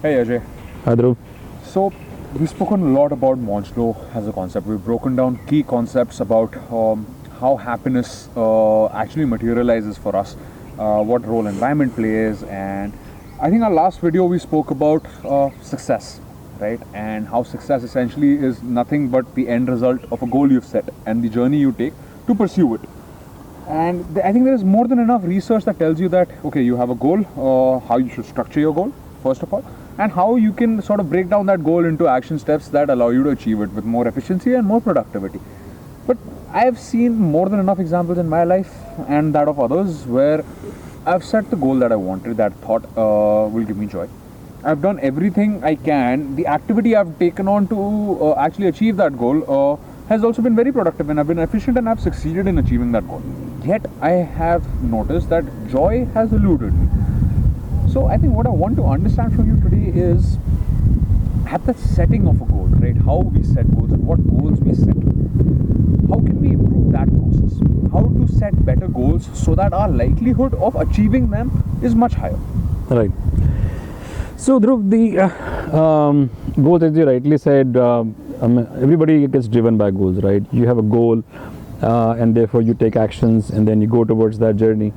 Hey Ajay. Hi Dhruv. So we've spoken a lot about motivational as a concept. We've broken down key concepts about how happiness actually materializes for us, what role environment plays, and I think our last video we spoke about success, right? And how success essentially is nothing but the end result of a goal you've set and the journey you take to pursue it. And I think there is more than enough research that tells you that, okay, you have a goal, how you should structure your goal, first of all, and how you can sort of break down that goal into action steps that allow you to achieve it with more efficiency and more productivity. But I have seen more than enough examples in my life and that of others where I've set the goal that I wanted, that thought will give me joy. I've done everything I can. The activity I've taken on to actually achieve that goal has also been very productive, and I've been efficient and I've succeeded in achieving that goal. Yet I have noticed that joy has eluded me. So I think what I want to understand from you today is at the setting of a goal, right? How we set goals and what goals we set. How can we improve that process? How to set better goals so that our likelihood of achieving them is much higher. Right. So Dhruv, the goals, as you rightly said, everybody gets driven by goals, right? You have a goal and therefore you take actions and then you go towards that journey.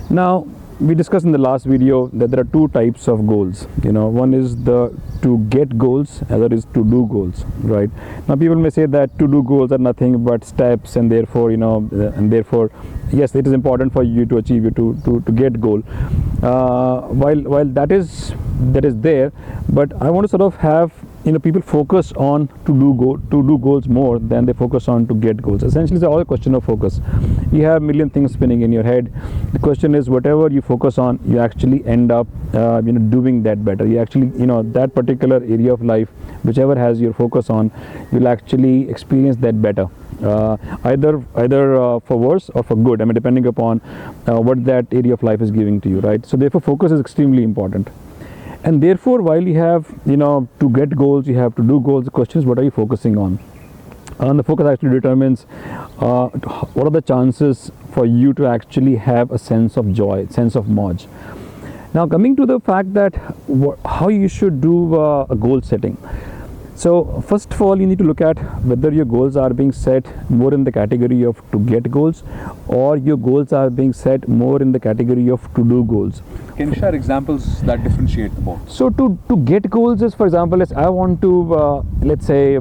Now, we discussed in the last video that there are two types of goals. One is the to get goals, other is to do goals, right? Now people may say that to do goals are nothing but steps, and therefore yes, it is important for you to achieve it to get goal. While that is there, but I want to sort of have people focus on to do goals more than they focus on to get goals. Essentially, it's all a question of focus. You have a million things spinning in your head. The question is, whatever you focus on, you actually end up doing that better. You actually that particular area of life, whichever has your focus on, you'll actually experience that better. Either for worse or for good. I mean, depending upon what that area of life is giving to you, right? So therefore, focus is extremely important. And therefore, while you have to get goals, you have to do goals. The question is, what are you focusing on? And the focus actually determines what are the chances for you to actually have a sense of joy, sense of moj. Now, coming to the fact that how you should do a goal setting. So first of all, you need to look at whether your goals are being set more in the category of to get goals, or your goals are being set more in the category of to do goals. Can you share examples that differentiate the both? So to get goals is, for example, I want to let's say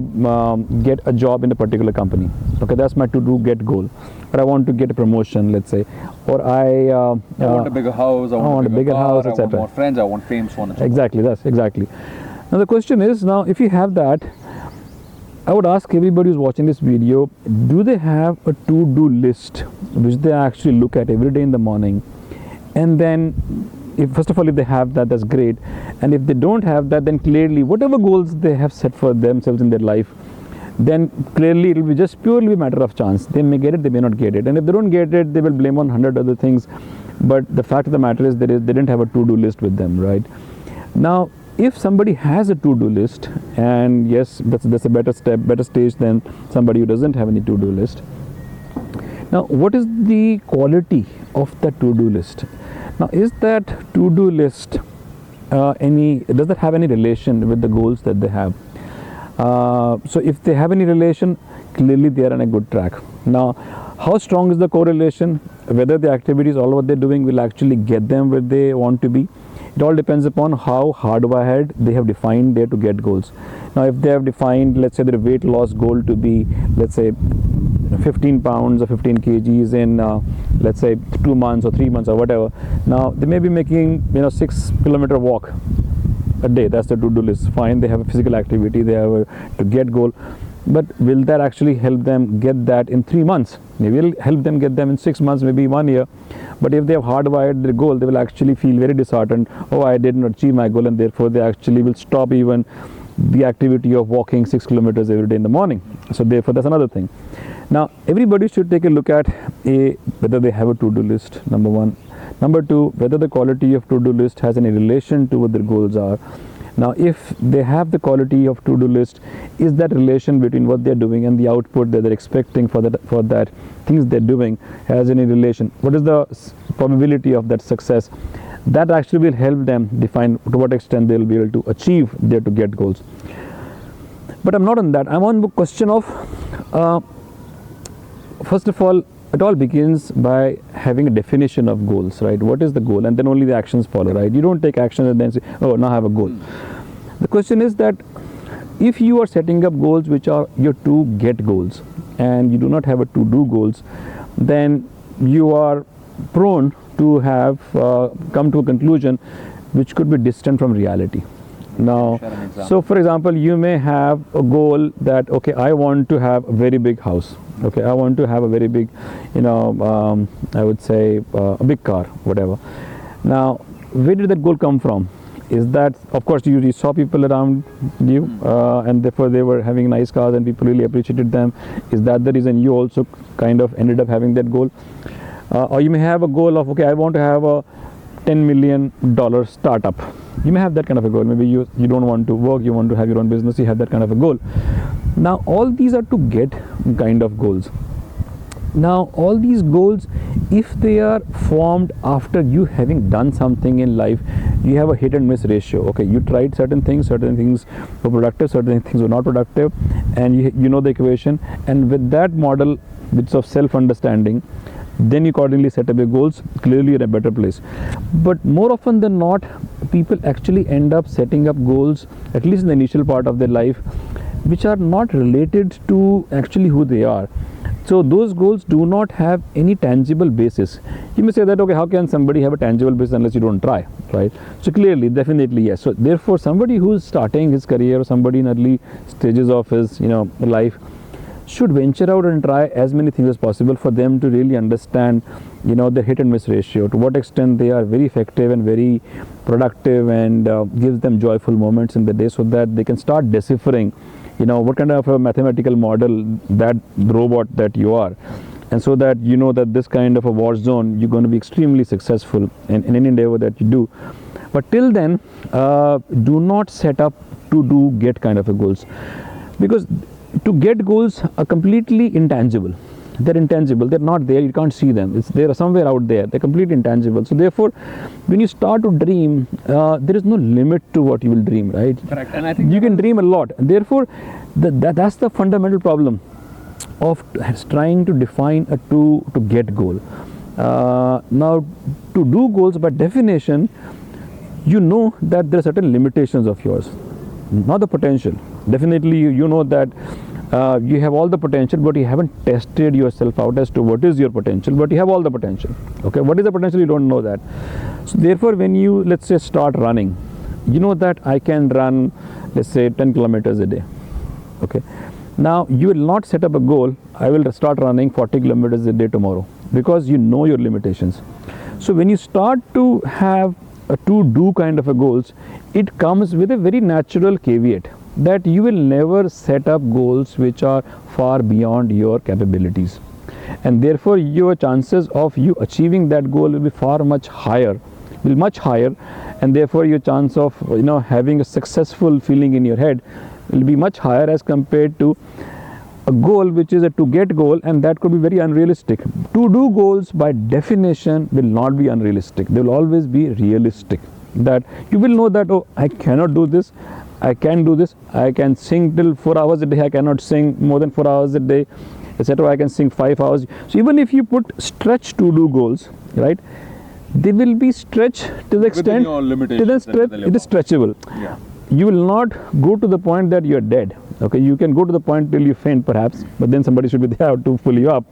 get a job in a particular company. Okay, that's my to do get goal. But I want to get a promotion, let's say, or I want a bigger house. I want a bigger house, car, etc. I want more friends. I want fame, so on and so Exactly, that's exactly. Now the question is, now if you have that, I would ask everybody who's watching this video, do they have a to-do list which they actually look at every day in the morning? And then, first of all, if they have that, that's great. And if they don't have that, then clearly whatever goals they have set for themselves in their life, then clearly it will be just purely a matter of chance. They may get it, they may not get it. And if they don't get it, they will blame on 100 other things. But the fact of the matter is they didn't have a to-do list with them, right? Now, if somebody has a to-do list, and yes, that's a better stage than somebody who doesn't have any to-do list. Now, what is the quality of that to-do list? Now, is that to-do list does that have any relation with the goals that they have? So if they have any relation, clearly they are on a good track. Now, how strong is the correlation? Whether the activities, all what they're doing, will actually get them where they want to be. It all depends upon how hardwired they have defined there to get goals. Now, if they have defined, let's say, their weight loss goal to be, let's say, 15 pounds or 15 kgs in, let's say, 2 months or 3 months or whatever. Now, they may be making, 6-kilometer walk a day. That's the to-do list. Fine, they have a physical activity, they have a to get goal. But will that actually help them get that in 3 months? Maybe it'll help them get them in 6 months, maybe 1 year. But if they have hardwired their goal, they will actually feel very disheartened. Oh, I did not achieve my goal, and therefore they actually will stop even the activity of walking 6 kilometers every day in the morning. So therefore, that's another thing. Now, everybody should take a look at whether they have a to-do list, number one. Number two, whether the quality of to-do list has any relation to what their goals are. Now, if they have the quality of to-do list, is that relation between what they're doing and the output that they're expecting for that things they're doing has any relation? What is the probability of that success? That actually will help them define to what extent they will be able to achieve their to get goals. But I'm not on that. I'm on the question of, first of all, it all begins by having a definition of goals, right? What is the goal? And then only the actions follow, right? You don't take action and then say, oh, now I have a goal. The question is that if you are setting up goals which are your to get goals and you do not have a to do goals, then you are prone to have come to a conclusion which could be distant from reality. Now, so for example, you may have a goal that, okay, I want to have a very big house. Okay, I want to have a very big, I would say a big car, whatever. Now, where did that goal come from? Is that, of course, you saw people around you and therefore they were having nice cars and people really appreciated them. Is that the reason you also kind of ended up having that goal? Or you may have a goal of, okay, I want to have a $10 million startup. You may have that kind of a goal. Maybe you don't want to work, you want to have your own business, you have that kind of a goal. Now, all these are to get kind of goals. Now, all these goals, if they are formed after you having done something in life, you have a hit and miss ratio. Okay, you tried certain things were productive, certain things were not productive, and you know the equation. And with that model, bits of self-understanding, then you accordingly set up your goals. Clearly, you're in a better place. But more often than not, people actually end up setting up goals, at least in the initial part of their life, which are not related to actually who they are. So those goals do not have any tangible basis. You may say that, okay, how can somebody have a tangible basis unless you don't try, right? So clearly, definitely yes. So therefore, somebody who's starting his career, or somebody in early stages of his life, should venture out and try as many things as possible for them to really understand the hit and miss ratio, to what extent they are very effective and very productive, and gives them joyful moments in the day, so that they can start deciphering what kind of a mathematical model that robot that you are, and so that that this kind of a war zone, you're going to be extremely successful in any endeavor that you do. But till then, do not set up to get kind of a goals, because to get goals are completely intangible. They're intangible, they're not there, you can't see them, they're somewhere out there, they're completely intangible. So therefore, when you start to dream, there is no limit to what you will dream, right? Correct. And I think you can dream a lot, and therefore that's the fundamental problem of trying to define a to get goal. Now, to do goals, by definition, you know that there are certain limitations of yours, not the potential. Definitely you know that you have all the potential, but you haven't tested yourself out as to what is your potential, but you have all the potential. Okay, what is the potential? You don't know that. So therefore, when you, let's say, start running, you know that I can run, let's say, 10 kilometers a day. Okay, now you will not set up a goal, I will start running 40 kilometers a day tomorrow, because you know your limitations. So when you start to have a to do kind of a goals, it comes with a very natural caveat that you will never set up goals which are far beyond your capabilities, and therefore your chances of you achieving that goal will be much higher, and therefore your chance of having a successful feeling in your head will be much higher as compared to a goal which is a to get goal, and that could be very unrealistic. To do goals by definition will not be unrealistic, they will always be realistic, that you will know that, oh, I cannot do this, I can do this, I can sing till 4 hours a day, I cannot sing more than 4 hours a day, etc. I can sing 5 hours. So even if you put stretch to do goals, right, they will be stretched to the extent it is stretchable. Yeah. You will not go to the point that you are dead. Okay, you can go to the point till you faint perhaps, but then somebody should be there to pull you up.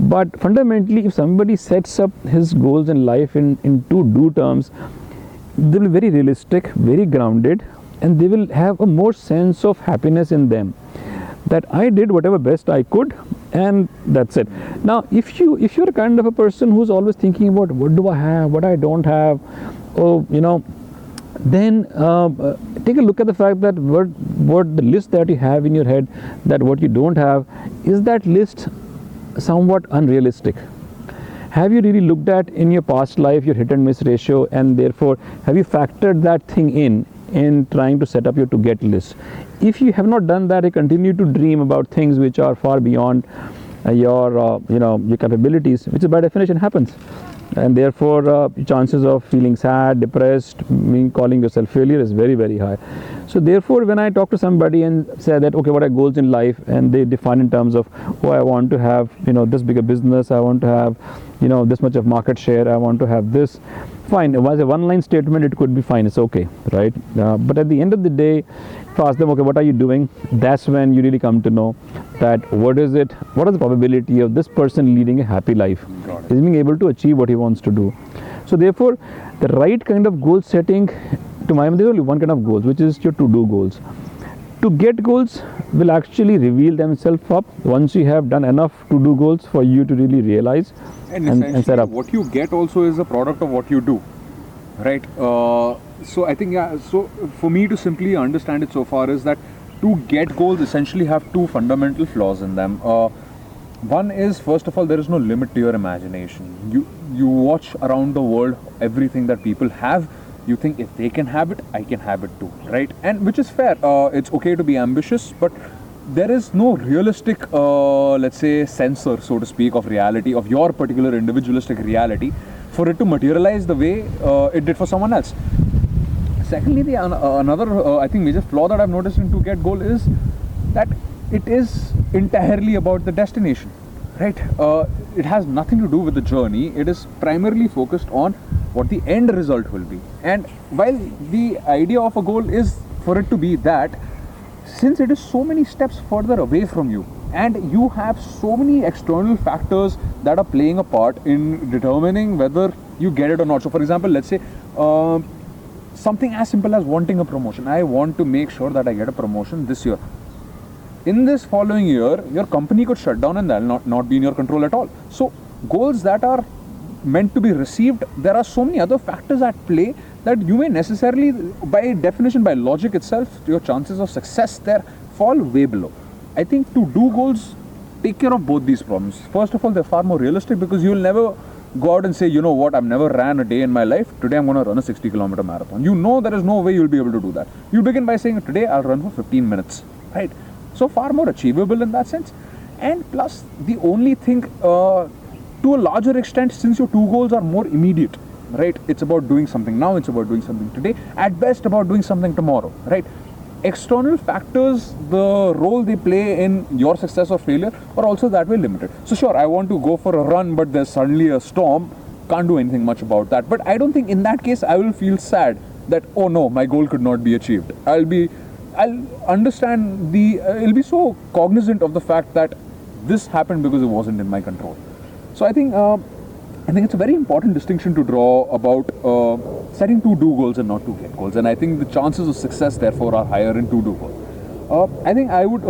But fundamentally, if somebody sets up his goals in life in to do terms, they will be very realistic, very grounded, and they will have a more sense of happiness in them, that I did whatever best I could, and that's it. Now, if you're a kind of a person who's always thinking about what do I have, what I don't have, then take a look at the fact that what the list that you have in your head, that what you don't have, is that list somewhat unrealistic? Have you really looked at in your past life your hit and miss ratio, and therefore have you factored that thing in trying to set up your to get list? If you have not done that, you continue to dream about things which are far beyond your capabilities, which by definition happens. And therefore chances of feeling sad, depressed, calling yourself failure is very, very high. So therefore when I talk to somebody and say that, okay, what are goals in life, and they define in terms of, oh, I want to have this bigger business, I want to have this much of market share, I want to have this, fine. As a one-line statement, it could be fine, it's okay, right? But at the end of the day, if I ask them, okay, what are you doing, that's when you really come to know that what is the probability of this person leading a happy life, is being able to achieve what he wants to do. So therefore the right kind of goal setting, to my mind, there's only one kind of goals, which is your to-do goals. To get goals will actually reveal themselves up once you have done enough to-do goals for you to really realize and set up. What you get also is a product of what you do, right? So I think, so for me to simply understand it so far is that to get goals essentially have two fundamental flaws in them. One is, first of all, there is no limit to your imagination. You watch around the world everything that people have. You think if they can have it, I can have it too, right? And which is fair. It's okay to be ambitious, but there is no realistic, let's say, censor, so to speak, of reality, of your particular individualistic reality, for it to materialize the way it did for someone else. Secondly, another I think major flaw that I've noticed in to get goal is that it is entirely about the destination, right? It has nothing to do with the journey. It is primarily focused on what the end result will be. And while the idea of a goal is for it to be that, since it is so many steps further away from you, and you have so many external factors that are playing a part in determining whether you get it or not. So for example, let's say something as simple as wanting a promotion. I want to make sure that I get a promotion this year. In this following year, your company could shut down and that will not be in your control at all. So goals that are meant to be received, there are so many other factors at play that you may necessarily, by definition, by logic itself, your chances of success there fall way below. I think to do goals take care of both these problems. First of all, they're far more realistic because you will never go out and say, you know what, I've never ran a day in my life, today I'm going to run a 60-kilometer marathon. You know there is no way you'll be able to do that. You begin by saying, today I'll run for 15 minutes, right? So far more achievable in that sense. And plus, the only thing, to a larger extent, since your two goals are more immediate, right? It's about doing something now, it's about doing something today, at best about doing something tomorrow, right? External factors, the role they play in your success or failure are also that way limited. So sure, I want to go for a run, but there's suddenly a storm, can't do anything much about that. But I don't think in that case I will feel sad that, oh no, my goal could not be achieved. I'll understand I'll be so cognizant of the fact that this happened because it wasn't in my control. So I think it's a very important distinction to draw about setting to do goals and not to get goals. And I think the chances of success therefore are higher in to do goals. I think I would,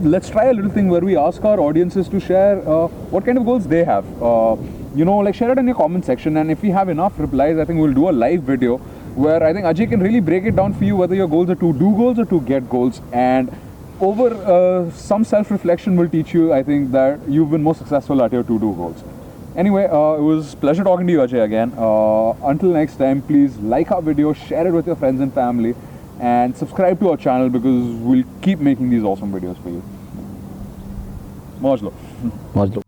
let's try a little thing where we ask our audiences to share what kind of goals they have. Like share it in your comment section, and if we have enough replies, I think we'll do a live video where I think Ajay can really break it down for you whether your goals are to do goals or to get goals. And over some self-reflection will teach you, I think, that you've been more successful at your to-do goals. Anyway, it was a pleasure talking to you, Ajay, again. Until next time, please like our video, share it with your friends and family, and subscribe to our channel because we'll keep making these awesome videos for you. Mojlo. Mojlo.